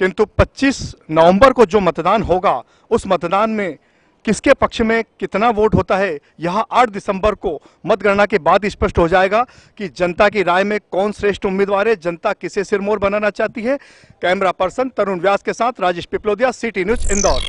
किंतु 25 नवंबर को जो मतदान होगा उस मतदान में किसके पक्ष में कितना वोट होता है, यह 8 दिसंबर को मतगणना के बाद स्पष्ट हो जाएगा कि जनता की राय में कौन श्रेष्ठ उम्मीदवार है, जनता किसे सिरमौर बनाना चाहती है। कैमरा पर्सन तरुण व्यास के साथ राजेश पिपलोदिया, सिटी न्यूज, इंदौर।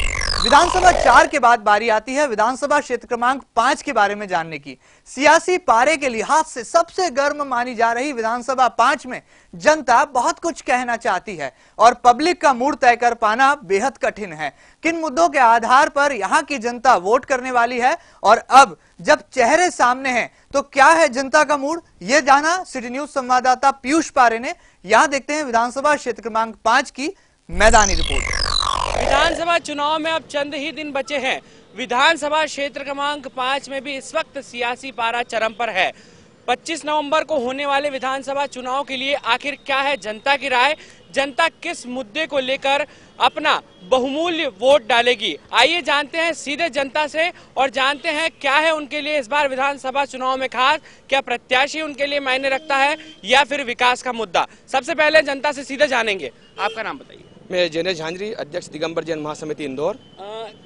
विधानसभा 4 के बाद बारी आती है विधानसभा क्षेत्र क्रमांक 5 के बारे में जानने की। सियासी पारे के लिहाज से सबसे गर्म मानी जा रही विधानसभा 5 में जनता बहुत कुछ कहना चाहती है और पब्लिक का मूड तय कर पाना बेहद कठिन है। किन मुद्दों के आधार पर यहाँ की जनता वोट करने वाली है और अब जब चेहरे सामने हैं तो क्या है जनता का मूड, ये जाना सिटी न्यूज संवाददाता पीयूष पारे ने। यहाँ देखते हैं विधानसभा क्षेत्र क्रमांक 5 की मैदानी रिपोर्ट। विधानसभा चुनाव में अब चंद ही दिन बचे हैं। विधानसभा क्षेत्र क्रमांक 5 में भी इस वक्त सियासी पारा चरम पर है। 25 नवंबर को होने वाले विधानसभा चुनाव के लिए आखिर क्या है जनता की राय, जनता किस मुद्दे को लेकर अपना बहुमूल्य वोट डालेगी। आइए जानते हैं सीधे जनता से और जानते हैं क्या है उनके लिए इस बार विधानसभा चुनाव में खास, क्या प्रत्याशी उनके लिए मायने रखता है या फिर विकास का मुद्दा। सबसे पहले जनता से सीधे जानेंगे। आपका नाम बताइए। मैं जैनेश झांझरी, अध्यक्ष दिगंबर जैन महासमिति इंदौर।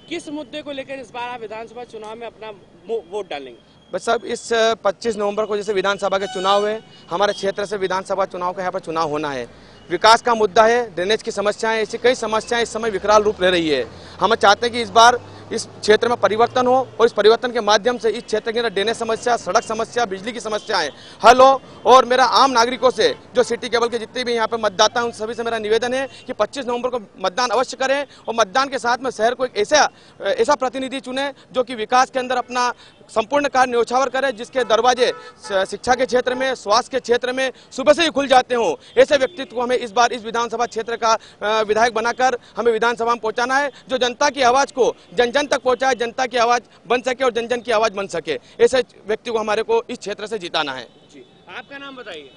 किस मुद्दे को लेकर इस बार आप विधानसभा चुनाव में अपना वोट डालेंगे? बस साहब, इस 25 नवंबर को जैसे विधानसभा के चुनाव है, हमारे क्षेत्र से विधानसभा चुनाव का यहाँ पर चुनाव होना है। विकास का मुद्दा है, ड्रेनेज की समस्याएं, ऐसी कई समस्याएं इस समय विकराल रूप ले रही है। हम चाहते हैं कि इस बार इस क्षेत्र में परिवर्तन हो और इस परिवर्तन के माध्यम से इस क्षेत्र के अंदर ड्रेनेज समस्या, सड़क समस्या, बिजली की समस्याएं हल हो। और मेरा आम नागरिकों से, जो सिटी केबल के जितने भी यहाँ पे मतदाता हैं, उन सभी से मेरा निवेदन है कि 25 नवंबर को मतदान अवश्य करें और मतदान के साथ में शहर को एक ऐसा प्रतिनिधि चुने जो कि विकास के अंदर अपना संपूर्ण कार्य न्यौछावर करे, जिसके दरवाजे शिक्षा के क्षेत्र में, स्वास्थ्य के क्षेत्र में सुबह से ही खुल जाते हों। ऐसे व्यक्तित्व को हमें इस बार इस विधानसभा क्षेत्र का विधायक बनाकर हमें विधानसभा में पहुंचाना है, जो जनता की आवाज को जन जन तक पहुंचाए, जनता की आवाज बन सके और जन जन की आवाज बन सके। ऐसे व्यक्ति को हमारे को इस क्षेत्र से जिताना है। जी, आपका नाम बताइए।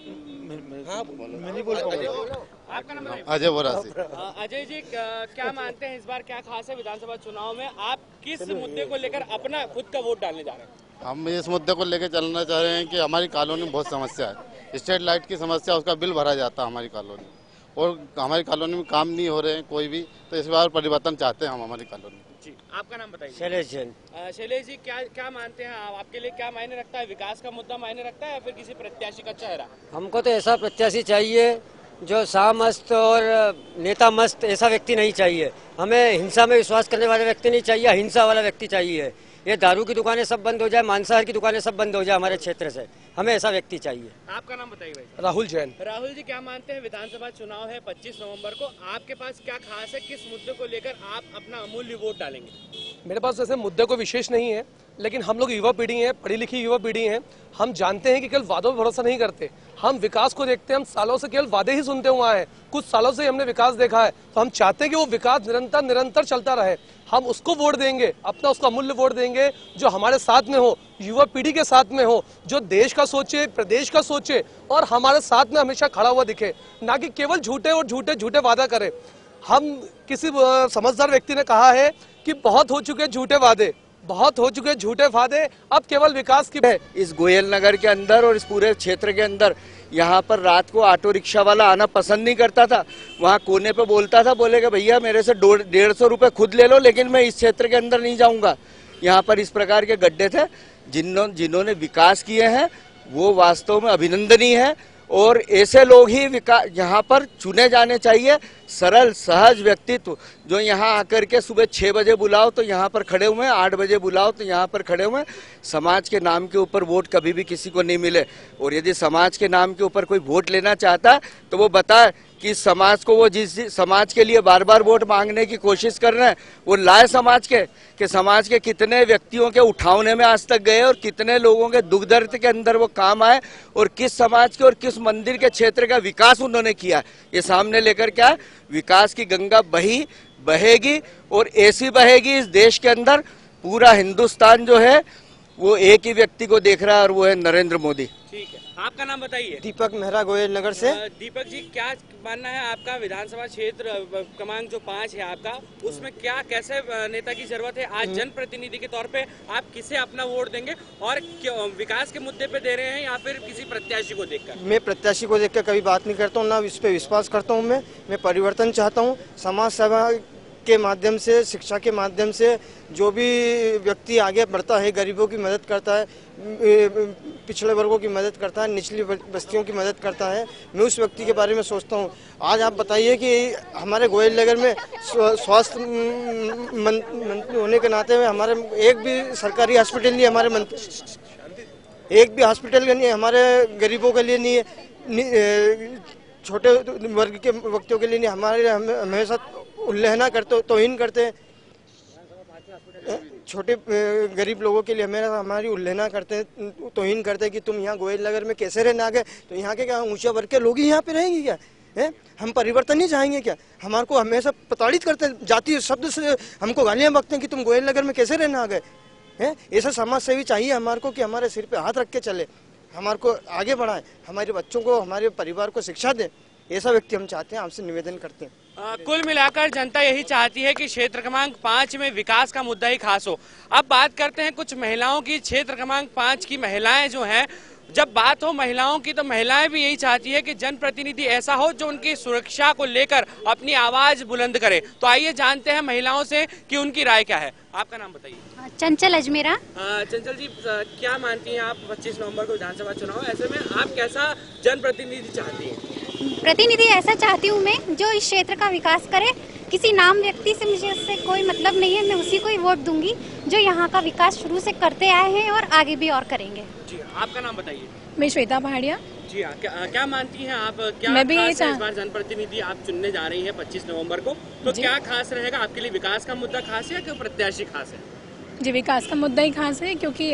आपका नाम अजय वरासी। अजय जी, क्या मानते हैं इस बार क्या खास है विधानसभा चुनाव में, आप किस मुद्दे को लेकर अपना खुद का वोट डालने जा रहे हैं? हम इस मुद्दे को लेकर चलना चाह रहे हैं कि हमारी कॉलोनी में बहुत समस्या है। स्ट्रीट लाइट की समस्या, उसका बिल भरा जाता है हमारी कॉलोनी, और हमारी कॉलोनी में काम नहीं हो रहे हैं कोई भी, तो इस बार परिवर्तन चाहते हैं हम हमारी कॉलोनी में। जी, आपका नाम बताइए। शैलेश जैन। शैलेश जी, क्या मानते हैं आप, आपके लिए क्या मायने रखता है, विकास का मुद्दा मायने रखता है या फिर किसी प्रत्याशी का चेहरा? हमको तो ऐसा प्रत्याशी चाहिए जो शाह मस्त और नेता मस्त, ऐसा व्यक्ति नहीं चाहिए। हमें हिंसा में विश्वास करने वाला व्यक्ति नहीं चाहिए, हिंसा वाला व्यक्ति चाहिए। ये दारू की दुकानें सब बंद हो जाए, मांसाहार की दुकानें सब बंद हो जाए हमारे क्षेत्र से, हमें ऐसा व्यक्ति चाहिए। आपका नाम बताइए भाई। राहुल जैन। राहुल जी, क्या मानते हैं विधानसभा चुनाव है 25 नवंबर को, आपके पास क्या खास है, किस मुद्दे को लेकर आप अपना अमूल्य वोट डालेंगे? मेरे पास वैसे मुद्दे को विशेष नहीं है, लेकिन हम लोग युवा पीढ़ी हैं, पढ़ी लिखी युवा पीढ़ी हैं। हम जानते हैं कि केवल वादों पर भरोसा नहीं करते, हम विकास को देखते हैं। हम सालों से केवल वादे ही सुनते हुए आए हैं, कुछ सालों से हमने विकास देखा है, तो हम चाहते हैं कि वो विकास निरंतर चलता रहे। हम उसको वोट देंगे, अपना उसका अमूल्य वोट देंगे जो हमारे साथ में हो, युवा पीढ़ी के साथ में हो, जो देश का सोचे, प्रदेश का सोचे और हमारे साथ में हमेशा खड़ा हुआ दिखे, ना कि केवल झूठे वादा करे। हम किसी समझदार व्यक्ति ने कहा है कि बहुत हो चुके झूठे वादे, बहुत हो चुके झूठे वादे, अब केवल विकास की है। इस गोयल नगर के अंदर और इस पूरे क्षेत्र के अंदर यहाँ पर रात को ऑटो रिक्शा वाला आना पसंद नहीं करता था। वहाँ कोने पे बोलता था, बोलेगा भैया मेरे से 150 रुपए खुद ले लो, लेकिन मैं इस क्षेत्र के अंदर नहीं जाऊँगा। यहाँ पर इस प्रकार के गड्ढे थे। जिन्होंने विकास किए हैं वो वास्तव में अभिनंदनीय है और ऐसे लोग ही विकास यहाँ पर चुने जाने चाहिए। सरल सहज व्यक्तित्व जो यहाँ आकर के सुबह 6 बजे बुलाओ तो यहाँ पर खड़े हुए हैं, 8 बजे बुलाओ तो यहाँ पर खड़े हुए हैं। समाज के नाम के ऊपर वोट कभी भी किसी को नहीं मिले, और यदि समाज के नाम के ऊपर कोई वोट लेना चाहता है तो वो बताए कि समाज को, वो जिस समाज के लिए बार बार वोट मांगने की कोशिश कर रहे हैं वो लाए समाज के, कि समाज के कितने व्यक्तियों के उठावने में आज तक गए और कितने लोगों के दुख दर्द के अंदर वो काम आए और किस समाज के और किस मंदिर के क्षेत्र का विकास उन्होंने किया। ये सामने लेकर क्या विकास की गंगा बहेगी और ऐसी बहेगी इस देश के अंदर। पूरा हिंदुस्तान जो है वो एक ही व्यक्ति को देख रहा है और वो है नरेंद्र मोदी। ठीक है, आपका नाम बताइए। दीपक मेहरा, गोयल नगर से। दीपक जी, क्या मानना है आपका, विधानसभा क्षेत्र क्रमांक जो 5 है आपका, उसमें क्या कैसे नेता की जरूरत है? आज जनप्रतिनिधि के तौर पे आप किसे अपना वोट देंगे और विकास के मुद्दे पे दे रहे हैं या फिर किसी प्रत्याशी को देखकर? मैं प्रत्याशी को देखकर कभी बात नहीं करता हूँ, ना इस पे विश्वास करता हूँ। मैं परिवर्तन चाहता हूँ, समाज सेवा के माध्यम से, शिक्षा के माध्यम से जो भी व्यक्ति आगे बढ़ता है, गरीबों की मदद करता है, पिछड़े वर्गों की मदद करता है, निचली बस्तियों की मदद करता है, मैं उस व्यक्ति के बारे में सोचता हूँ। आज आप बताइए कि हमारे गोयल नगर में स्वास्थ्य मंत्री होने के नाते में हमारे एक भी सरकारी हॉस्पिटल नहीं, हमारे मंत्री एक भी हॉस्पिटल नहीं हमारे गरीबों के लिए नहीं है, छोटे वर्ग के व्यक्तियों के लिए नहीं। हमारे हमेशा उल्लेखना करते, तौहीन करते हैं, छोटे गरीब लोगों के लिए हमारी उल्लेखना करते हैं, तौहीन करते हैं कि तुम यहाँ गोयल नगर में कैसे रहने आ गए, तो यहाँ के क्या ऊंचे वर्ग के लोग ही यहाँ पे रहेंगे क्या? है हम परिवर्तन नहीं चाहेंगे क्या? हमारे को हमेशा प्रताड़ित करते हैं, जातीय शब्द से हमको गालियाँ बकते हैं कि तुम गोयल नगर में कैसे रहने आ गए हैं। ऐसा समाज सेवी चाहिए हमारे को कि हमारे सिर पे हाथ रख के चले, हमारे को आगे बढ़ाएं, हमारे बच्चों को, हमारे परिवार को शिक्षा दें। ऐसा व्यक्ति हम चाहते हैं, आपसे निवेदन करते हैं। कुल मिलाकर जनता यही चाहती है कि क्षेत्र क्रमांक 5 में विकास का मुद्दा ही खास हो। अब बात करते हैं कुछ महिलाओं की। क्षेत्र क्रमांक 5 की महिलाएं जो हैं, जब बात हो महिलाओं की तो महिलाएं भी यही चाहती है कि जनप्रतिनिधि ऐसा हो जो उनकी सुरक्षा को लेकर अपनी आवाज बुलंद करे। तो आइए जानते हैं महिलाओं से कि उनकी राय क्या है। आपका नाम बताइए। चंचल अजमेरा। चंचल जी, क्या मानती हैं आप 25 नवंबर को विधानसभा चुनाव, ऐसे में आप कैसा जनप्रतिनिधि चाहती हैं? प्रतिनिधि ऐसा चाहती हूँ मैं जो इस क्षेत्र का विकास करे। किसी नाम व्यक्ति से मुझे उससे कोई मतलब नहीं है, मैं उसी को ही वोट दूंगी जो यहाँ का विकास शुरू से करते आए हैं और आगे भी और करेंगे। जी, आपका नाम बताइए। मैं श्वेता पहाड़िया। जी हाँ, क्या मानती हैं आप, क्या मैं भी खास है इस बार जनप्रतिनिधि आप चुनने जा रही हैं 25 नवंबर को, तो क्या खास रहेगा आपके लिए? विकास का मुद्दा खास है या कोई प्रत्याशी खास है? जी, विकास का मुद्दा ही खास है, क्योंकि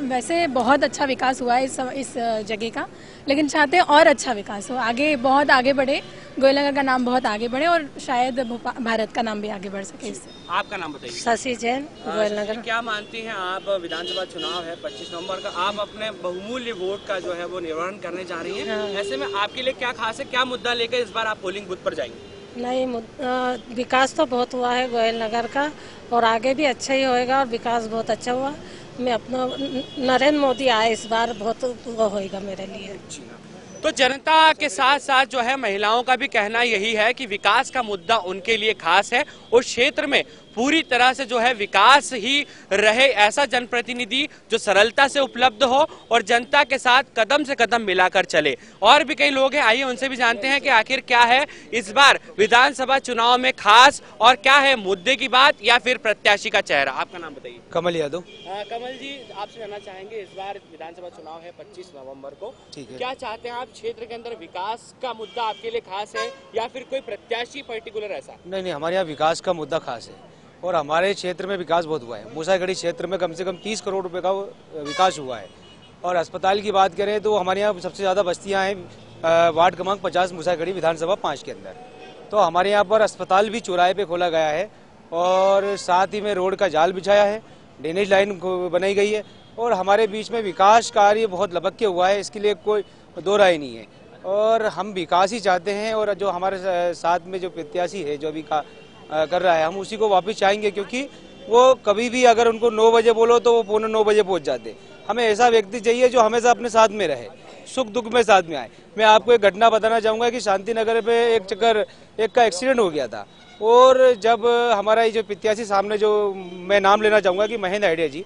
वैसे बहुत अच्छा विकास हुआ है इस जगह का, लेकिन चाहते हैं और अच्छा विकास हो, आगे बहुत आगे बढ़े, गोयल नगर का नाम बहुत आगे बढ़े और शायद भारत का नाम भी आगे बढ़ सके इससे। आपका नाम बताइए। शशि जैन, गोयल नगर। क्या मानती हैं आप, विधानसभा चुनाव है 25 नवंबर का, आप अपने बहुमूल्य वोट का जो है वो निर्वहन करने जा रही हैं, ऐसे में आपके लिए क्या खास है, क्या मुद्दा लेकर इस बार आप पोलिंग बूथ पर जाएंगे? नहीं, विकास तो बहुत हुआ है गोयल नगर का और आगे भी अच्छा ही होएगा और विकास बहुत अच्छा हुआ। मैं अपना नरेंद्र मोदी आए इस बार, बहुत होएगा मेरे लिए। तो जनता के साथ साथ जो है महिलाओं का भी कहना यही है कि विकास का मुद्दा उनके लिए खास है और क्षेत्र में पूरी तरह से जो है विकास ही रहे, ऐसा जनप्रतिनिधि जो सरलता से उपलब्ध हो और जनता के साथ कदम से कदम मिलाकर चले। और भी कई लोग हैं, आइए उनसे भी जानते हैं कि आखिर क्या है इस बार विधानसभा चुनाव में खास और क्या है मुद्दे की बात या फिर प्रत्याशी का चेहरा। आपका नाम बताइए। कमल यादव। कमल जी, आपसे जानना चाहेंगे, इस बार विधानसभा चुनाव है 25 नवम्बर को, ठीक है, क्या चाहते हैं आप? क्षेत्र के अंदर विकास का मुद्दा आपके लिए खास है या फिर कोई प्रत्याशी पर्टिकुलर ऐसा? नहीं, हमारे यहाँ विकास का मुद्दा खास है और हमारे क्षेत्र में विकास बहुत हुआ है। मूसागढ़ी क्षेत्र में कम से कम 30 करोड़ रुपए का विकास हुआ है। और अस्पताल की बात करें तो हमारे यहाँ सबसे ज़्यादा बस्तियाँ हैं वार्ड क्रमांक 50 मूसागढ़ी विधानसभा 5 के अंदर। तो हमारे यहाँ पर अस्पताल भी चौराहे पे खोला गया है और साथ ही में रोड का जाल बिछाया है, ड्रेनेज लाइन बनाई गई है और हमारे बीच में विकास कार्य बहुत लपक के हुआ है, इसके लिए कोई दो राय नहीं है। और हम विकास ही चाहते हैं और जो हमारे साथ में जो प्रत्याशी है जो अभी कर रहा है, हम उसी को वापस चाहेंगे, क्योंकि वो कभी भी अगर उनको 9 बजे बोलो तो वो 9:15 बजे पहुंच जाते। हमें ऐसा व्यक्ति चाहिए जो हमेशा अपने साथ में रहे, सुख दुख में साथ में आए। मैं आपको एक घटना बताना चाहूँगा कि शांति नगर पे एक का एक्सीडेंट हो गया था और जब हमारा ये जो प्रत्याशी सामने, जो मैं नाम लेना चाहूँगा कि महेंद्र आइडिया जी,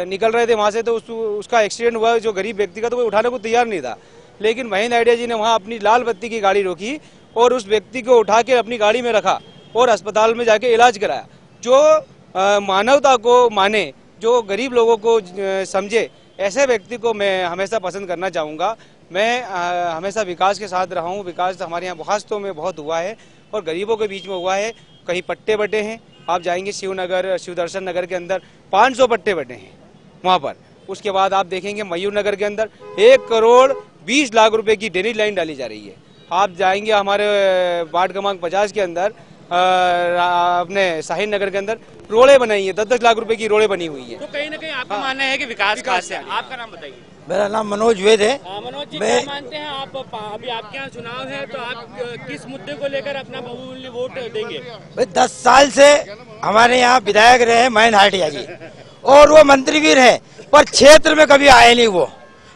निकल रहे थे वहाँ से, तो उसका एक्सीडेंट हुआ। जो गरीब व्यक्ति का तो कोई उठाने को तैयार नहीं था, लेकिन महेंद्र आइडिया जी ने वहाँ अपनी लाल बत्ती की गाड़ी रोकी और उस व्यक्ति को उठा के अपनी गाड़ी में रखा और अस्पताल में जाके इलाज कराया। जो मानवता को माने, जो गरीब लोगों को समझे, ऐसे व्यक्ति को मैं हमेशा पसंद करना चाहूँगा। मैं हमेशा विकास के साथ रहा हूँ। विकास हमारे यहाँ वास्तव में बहुत हुआ है और गरीबों के बीच में हुआ है। कहीं पट्टे बटे हैं, आप जाएंगे शिवनगर, शिवदर्शन नगर के अंदर 500 पट्टे बटे हैं वहाँ पर। उसके बाद आप देखेंगे मयूर नगर के अंदर 1 करोड़ 20 लाख रुपए की ड्रेनेज लाइन डाली जा रही है। आप जाएंगे हमारे वार्ड क्रमांक 50 के अंदर, अपने साहिल नगर के अंदर रोड़े बनाई है, 10-10 लाख रुपए की रोड़े बनी हुई है। तो कहीं ना कहीं आपका मानना है कि विकास खास है। आपका नाम बताइए। मेरा नाम मनोज वेद है। मनोज जी, क्या मानते हैं आप, अभी आपके यहाँ चुनाव है तो आप किस मुद्दे को लेकर अपना बहुमूल्य वोट देंगे? 10 साल से हमारे यहाँ विधायक रहे महेंद्र हाटिया जी और वो मंत्री भी रहे, पर क्षेत्र में कभी आए नहीं। वो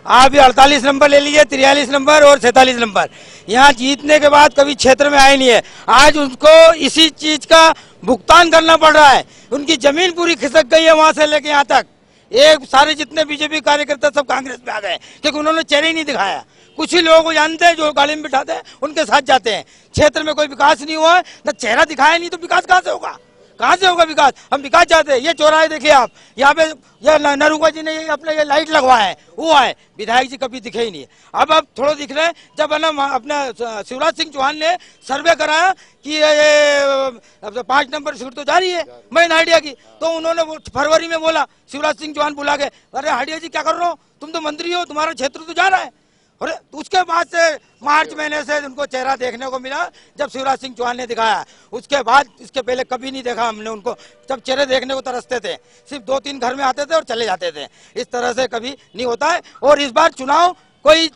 आप भी 48 नंबर ले लीजिए, 43 नंबर और 47 नंबर, यहाँ जीतने के बाद कभी क्षेत्र में आए नहीं है। आज उनको इसी चीज का भुगतान करना पड़ रहा है। उनकी जमीन पूरी खिसक गई है वहां से लेके यहाँ तक। एक सारे जितने बीजेपी कार्यकर्ता सब कांग्रेस में आ गए क्योंकि उन्होंने चेहरे ही नहीं दिखाया। कुछ ही लोगों को जानते हैं जो गाड़ी में बिठाते हैं उनके साथ जाते हैं। क्षेत्र में कोई विकास नहीं हुआ है, न चेहरा दिखाया नहीं तो विकास कहाँ से होगा? कहाँ से होगा विकास? हम विकास चाहते हैं। ये चौराहे देखिए आप, यहाँ पे ये नरूगा जी ने ये अपने ये लाइट लगवाए हैं, वो है। विधायक जी कभी दिखे ही नहीं। अब थोड़ा दिख रहे हैं। जब है ना अपना शिवराज सिंह चौहान ने सर्वे कराया कि ये 5 नंबर सीट तो जा रही है मैं हाडिया की, तो उन्होंने फरवरी में बोला, शिवराज सिंह चौहान बुला के, अरे हाडिया जी क्या कर रहे हो, तुम तो मंत्री हो, तुम्हारा क्षेत्र तो जा रहा है। और उसके बाद से मार्च महीने से उनको चेहरा देखने को मिला जब शिवराज सिंह चौहान ने दिखाया। उसके बाद इसके पहले कभी नहीं देखा हमने उनको। जब चेहरे देखने को तरसते थे, सिर्फ 2-3 घर में आते थे और चले जाते थे। इस तरह से कभी नहीं होता है। और इस बार चुनाव कोई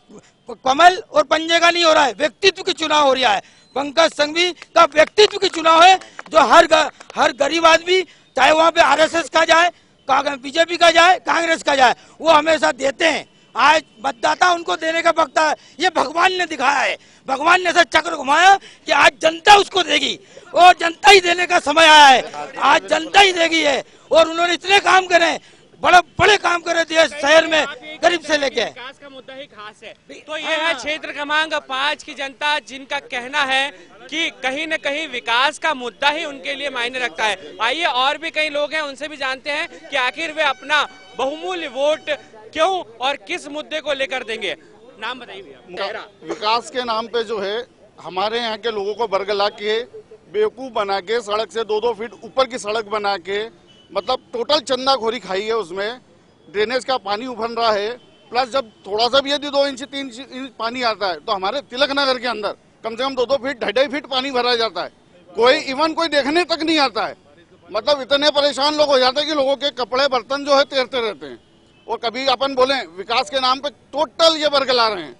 कमल और पंजे का नहीं हो रहा है, व्यक्तित्व की चुनाव हो रहा है। पंकज संघवी का व्यक्तित्व की चुनाव है, जो हर गरीब आदमी, चाहे वहाँ पे RSS का जाए, बीजेपी का जाए, कांग्रेस का जाए, वो हमेशा देते हैं। आज मतदाता उनको देने का वक्त है। ये भगवान ने दिखाया है, भगवान ने ऐसा चक्र घुमाया कि आज जनता उसको देगी और जनता ही देने का समय आया है। आज जनता ही देगी है। और उन्होंने इतने काम करे, बड़े काम करे देश शहर में, गरीब से लेके। विकास का मुद्दा ही खास है। तो ये है क्षेत्र क्रमांक 5 की जनता, जिनका कहना है कि कहीं न कहीं विकास का मुद्दा ही उनके लिए मायने रखता है। आइए और भी कई लोग हैं, उनसे भी जानते हैं कि आखिर वे अपना बहुमूल्य वोट क्यों और किस मुद्दे को लेकर देंगे। नाम बताइए भैया। विकास के नाम पे जो है हमारे यहाँ के लोगों को बरगला के, बेवकूफ बना के, सड़क से 2-2 फीट ऊपर की सड़क बना के, मतलब टोटल चंदाखोरी खाई है उसमें। ड्रेनेज का पानी उफन रहा है। प्लस जब थोड़ा सा भी यदि 2 इंच 3 इंच पानी आता है तो हमारे तिलक नगर के अंदर कम से कम 2-2 फीट 2.5 फीट पानी भरा जाता है। कोई देखने तक नहीं आता है। मतलब इतने परेशान लोग हो जाते हैं कि लोगों के कपड़े बर्तन जो है तैरते रहते हैं। और कभी अपन बोले विकास के नाम पे टोटल ये बरगला रहे हैं।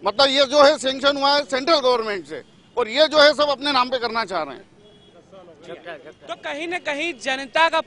मतलब ये जो है सैंक्शन हुआ है सेंट्रल गवर्नमेंट से, और ये जो है सब अपने नाम पे करना चाह रहे हैं। तो कहीं न कहीं जनता का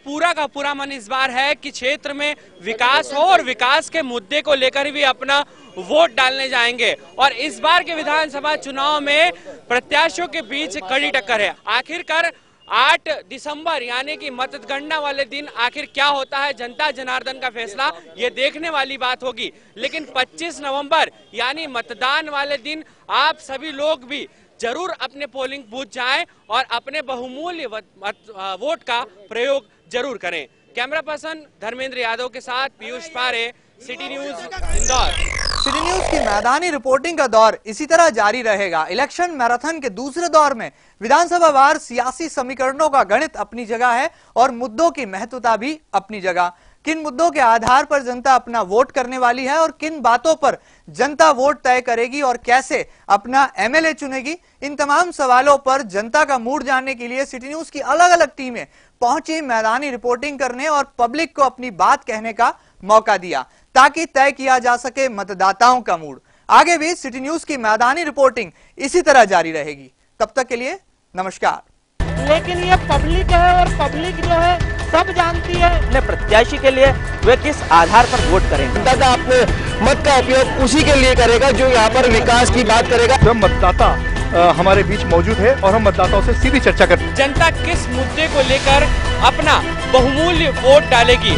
पूरा मन इस बार है कि क्षेत्र में विकास हो और विकास के मुद्दे को लेकर भी अपना वोट डालने जाएंगे। और इस बार के विधानसभा चुनाव में प्रत्याशियों के बीच कड़ी टक्कर है। आखिरकार 8 दिसंबर यानी कि मतगणना वाले दिन आखिर क्या होता है, जनता जनार्दन का फैसला, ये देखने वाली बात होगी। लेकिन 25 नवंबर यानी मतदान वाले दिन आप सभी लोग भी जरूर अपने पोलिंग बूथ जाएं और अपने बहुमूल्य वोट का प्रयोग जरूर करें। कैमरा पर्सन धर्मेंद्र यादव के साथ पीयूष पारे, city news, Indore. City news की मैदानी रिपोर्टिंग का दौर इसी तरह जारी रहेगा। इलेक्शन मैराथन के दूसरे दौर में विधानसभा वार सियासी समीकरणों का गणित अपनी जगह है और मुद्दों की महत्वता भी अपनी जगह। किन मुद्दों के आधार पर जनता अपना वोट करने वाली है और किन बातों पर जनता वोट तय करेगी और कैसे अपना MLA चुनेगी, इन तमाम सवालों पर जनता का मूड जानने के लिए सिटी न्यूज की अलग अलग टीमें पहुंची मैदानी रिपोर्टिंग करने और पब्लिक को अपनी बात कहने का मौका दिया ताकि तय किया जा सके मतदाताओं का मूड। आगे भी सिटी न्यूज की मैदानी रिपोर्टिंग इसी तरह जारी रहेगी। तब तक के लिए नमस्कार। लेकिन ये पब्लिक है और पब्लिक जो है सब जानती है अपने प्रत्याशी के लिए वे किस आधार पर वोट करेंगे। मतदाता अपने मत का उपयोग उसी के लिए करेगा जो यहाँ पर विकास की बात करेगा। स्वयं मतदाता हमारे बीच मौजूद है और हम मतदाताओं से सीधी चर्चा करते हैं। जनता किस मुद्दे को लेकर अपना बहुमूल्य वोट डालेगी,